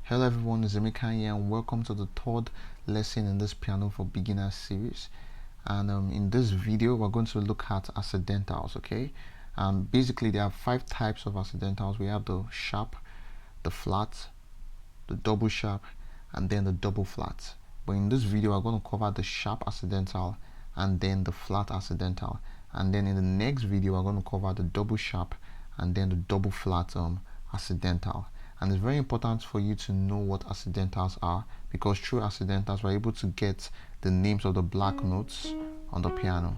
Hello everyone, it's Emeka here and welcome to the third lesson in this Piano for Beginners series. And in this video we're going to look at accidentals. Okay, basically there are 5 types of accidentals. We have the sharp, the flat, the double sharp, and then the double flat. But in this video we're going to cover the sharp accidental and then the flat accidental, and then in the next video we're going to cover the double sharp and then the double flat accidental. And it's very important for you to know what accidentals are, because through accidentals we're able to get the names of the black notes on the piano.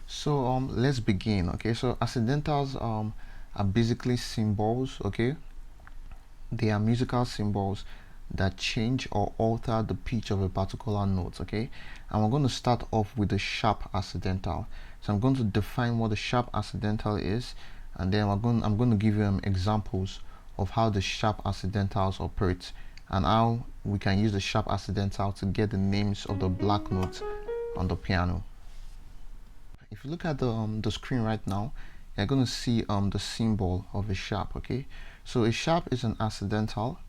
So let's begin. Okay, so accidentals are basically symbols. Okay, they are musical symbols that change or alter the pitch of a particular note. Okay, and we're going to start off with the sharp accidental. So I'm going to define what the sharp accidental is, and then I'm going to give you examples of how the sharp accidentals operate and how we can use the sharp accidental to get the names of the black notes on the piano. If you look at the screen right now, you're going to see the symbol of a sharp. Okay, so a sharp is an accidental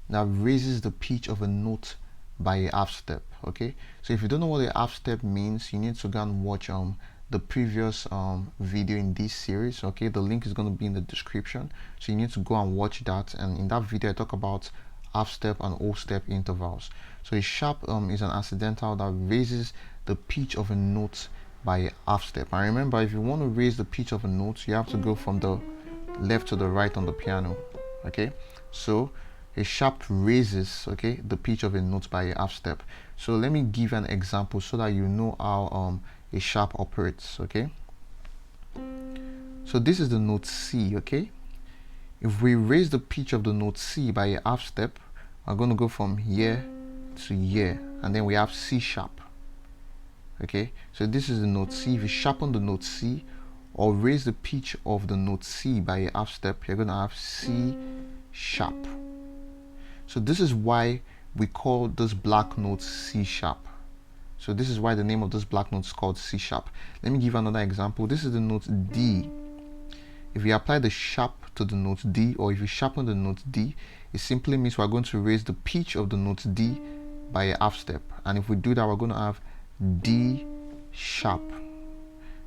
that raises the pitch of a note by a half step. Okay, so if you don't know what a half step means, you need to go and watch the previous video in this series. Okay, the link is going to be in the description, so you need to go and watch that. And in that video I talk about half step and whole step intervals. So a sharp is an accidental that raises the pitch of a note by a half step. And remember, if you want to raise the pitch of a note, you have to go from the left to the right on the piano. Okay, so a sharp raises, okay, the pitch of a note by a half step. So let me give an example so that you know how a sharp operates. Okay, so this is the note C. Okay, if we raise the pitch of the note C by a half step, we're going to go from here to here, and then we have C sharp. Okay, so this is the note C. If you sharpen the note C or raise the pitch of the note C by a half step, you're going to have C sharp. So this is why we call this black note C sharp. So this is why the name of this black note is called C sharp. Let me give another example. This is the note D. If we apply the sharp to the note D, or if you sharpen the note D, it simply means we're going to raise the pitch of the note D by a half step. And if we do that, we're going to have D sharp.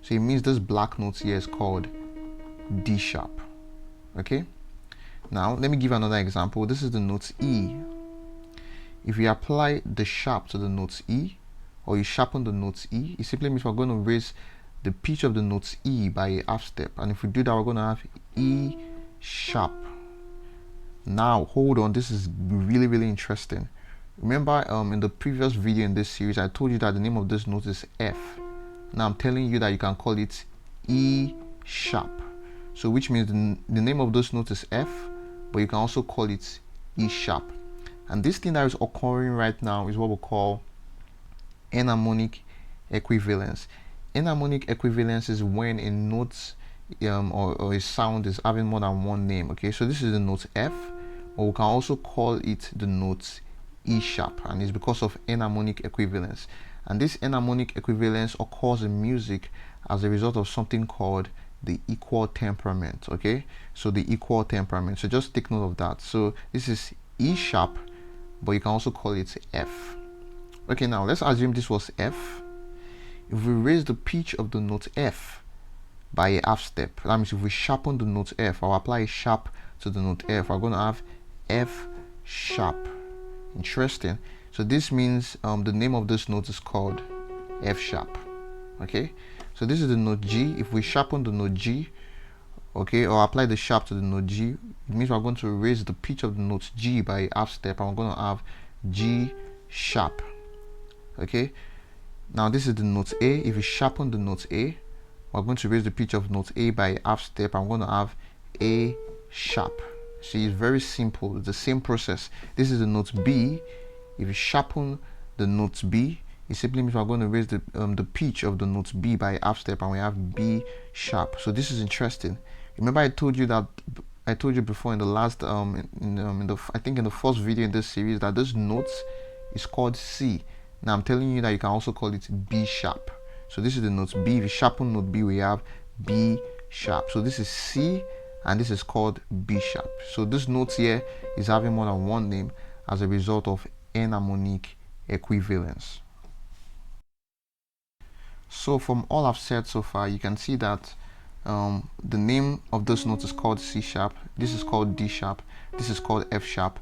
So it means this black note here is called D sharp. Okay, now let me give another example. This is the note E. If we apply the sharp to the note E, or you sharpen the note E, it simply means we're going to raise the pitch of the note E by a half step. And if we do that, we're going to have E sharp. Now hold on, this is really interesting. Remember in the previous video in this series I told you that the name of this note is F. Now I'm telling you that you can call it E sharp. So which means the name of this note is F, but you can also call it E sharp. And this thing that is occurring right now is what we call enharmonic equivalence. Enharmonic equivalence is when a note or a sound is having more than one name. Okay, so this is the note F, or we can also call it the note E sharp, and it's because of enharmonic equivalence. And this enharmonic equivalence occurs in music as a result of something called the equal temperament. Okay, so the equal temperament, so just take note of that. So this is E sharp, but you can also call it F. Okay, now let's assume this was F. If we raise the pitch of the note F by a half step, that means if we sharpen the note F or apply a sharp to the note F, we're going to have F sharp. Interesting. So this means the name of this note is called F sharp. Okay, so this is the note G. If we sharpen the note G, okay, or apply the sharp to the note G, it means we're going to raise the pitch of the note G by a half step, and we're going to have G sharp. Okay, now this is the note A. If we sharpen the note A, we're going to raise the pitch of note A by a half step, and we're going to have A sharp. See, it's very simple. It's the same process. This is the note B. If you sharpen the note B, it simply means we're going to raise the pitch of the note B by a half step, and we have B sharp. So this is interesting. Remember I told you before in the last I think in the first video in this series that this note is called C. Now I'm telling you that you can also call it B sharp. So this is the note B. If you sharpen note B, we have B sharp. So this is C, and this is called B sharp. So this note here is having more than one name as a result of enharmonic equivalence. So from all I've said so far, you can see that the name of this note is called C sharp, this is called D sharp, this is called F sharp,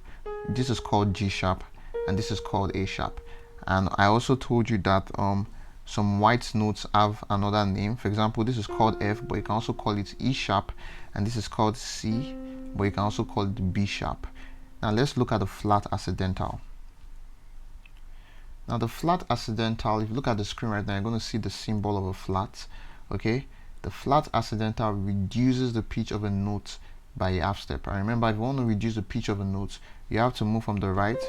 this is called G sharp, and this is called A sharp. And I also told you that some white notes have another name. For example, this is called F, but you can also call it E sharp, and this is called C, but you can also call it B sharp. Now let's look at the flat accidental. Now the flat accidental, if you look at the screen right now, you're going to see the symbol of a flat. Okay, the flat accidental reduces the pitch of a note by a half step. And remember, if you want to reduce the pitch of a note, you have to move from the right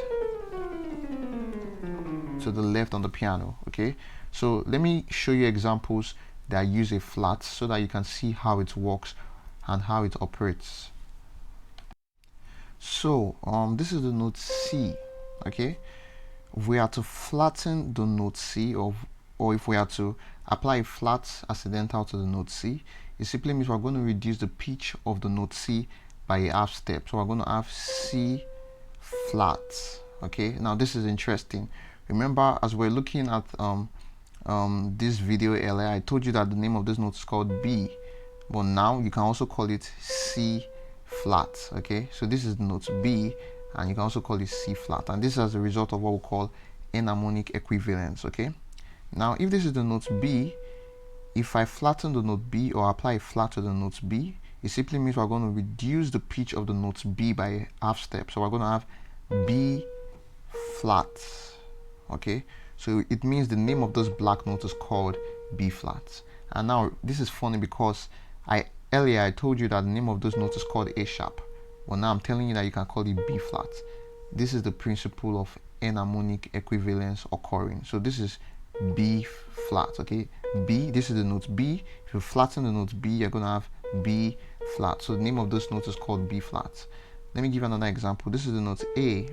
to the left on the piano. Okay, so let me show you examples that use a flat so that you can see how it works and how it operates. So this is the note C. Okay, if we are to flatten the note C, or if we are to apply a flat accidental to the note C, it simply means we're going to reduce the pitch of the note C by a half step. So we're going to have C flat. Okay, now this is interesting. Remember, as we're looking at this video earlier, I told you that the name of this note is called B, but now you can also call it C flat. Okay, so this is the note B, and you can also call it C flat, and this is as a result of what we call enharmonic equivalence. Okay, now if this is the note B, if I flatten the note B or apply a flat to the note B, it simply means we're going to reduce the pitch of the note B by a half step. So we're going to have B flat. Okay, so it means the name of this black note is called B flat. And now this is funny because earlier I told you that the name of this note is called A sharp. Well, now I'm telling you that you can call it B flat. This is the principle of enharmonic equivalence occurring. So this is B flat. Okay, B, this is the note B. If you flatten the note B, you're going to have B flat. So the name of this note is called B flat. Let me give you another example. This is the note A.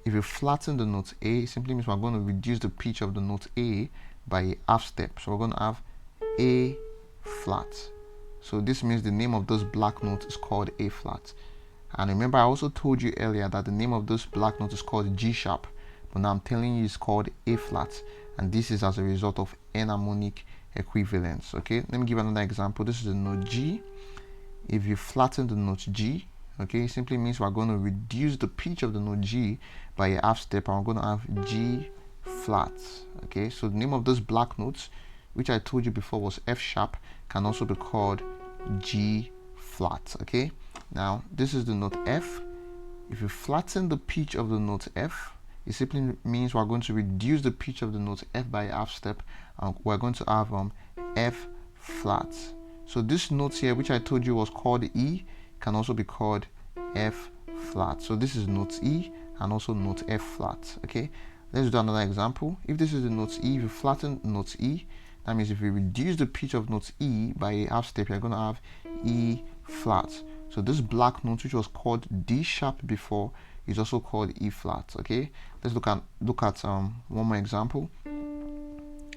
If you flatten the note A, it simply means we're going to reduce the pitch of the note A by a half step. So we're going to have A flat. So this means the name of this black note is called A flat. And remember, I also told you earlier that the name of this black note is called G sharp, but now I'm telling you it's called A flat, and this is as a result of enharmonic equivalence. Okay, let me give another example. This is the note G. If you flatten the note G, okay, it simply means we're going to reduce the pitch of the note G by a half step, and we're going to have G flat. Okay, so the name of this black note, which I told you before was F sharp, can also be called G flat. Okay, now this is the note F. If you flatten the pitch of the note F, it simply means we're going to reduce the pitch of the note F by a half step, and we're going to have F flat. So this note here, which I told you was called E, can also be called F flat. So this is note E and also note F flat. Okay, let's do another example. If this is the note E, if you flatten note E, that means if you reduce the pitch of note E by a half step, you're going to have E flat. So this black note, which was called D sharp before, is also called E flat. Okay, let's look at one more example.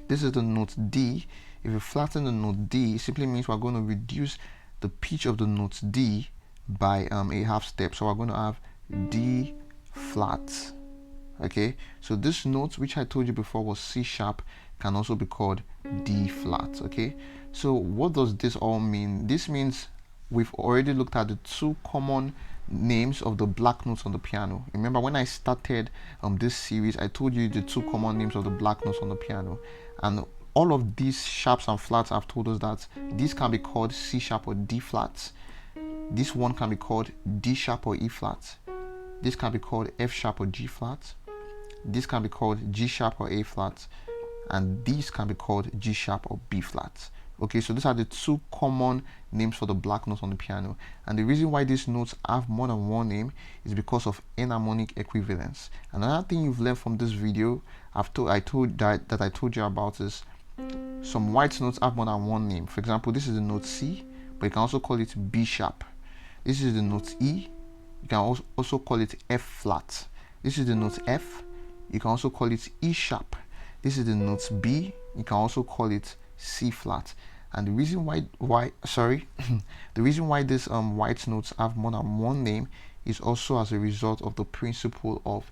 This is the note D. If you flatten the note D, it simply means we're going to reduce the pitch of the note D by a half step. So we're going to have D flat. Okay, so this note, which I told you before was C sharp, can also be called D flat. Okay, so what does this all mean? This means we've already looked at the two common names of the black notes on the piano. Remember, when I started this series, I told you the two common names of the black notes on the piano, and all of these sharps and flats have told us that this can be called C sharp or D flat. This one can be called D sharp or E flat. This can be called F sharp or G flat. This can be called G sharp or A flat, and these can be called G sharp or B flat. Okay, so these are the two common names for the black notes on the piano, and the reason why these notes have more than one name is because of enharmonic equivalence. Another thing you've learned from this video, I told you about, is some white notes have more than one name. For example, this is the note C, but you can also call it B sharp. This is the note E, you can also call it F flat. This is the note F, you can also call it E sharp. This is the note B, you can also call it C flat. And the reason why sorry the reason why these white notes have more than one name is also as a result of the principle of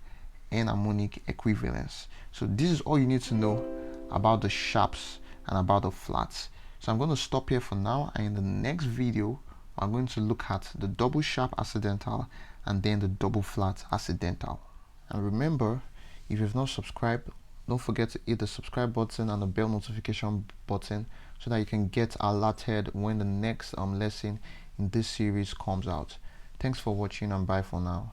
enharmonic equivalence. So this is all you need to know about the sharps and about the flats. So I'm going to stop here for now, and in the next video I'm going to look at the double sharp accidental and then the double flat accidental. And remember, if you've not subscribed, don't forget to hit the subscribe button and the bell notification button so that you can get alerted when the next lesson in this series comes out. Thanks for watching, and bye for now.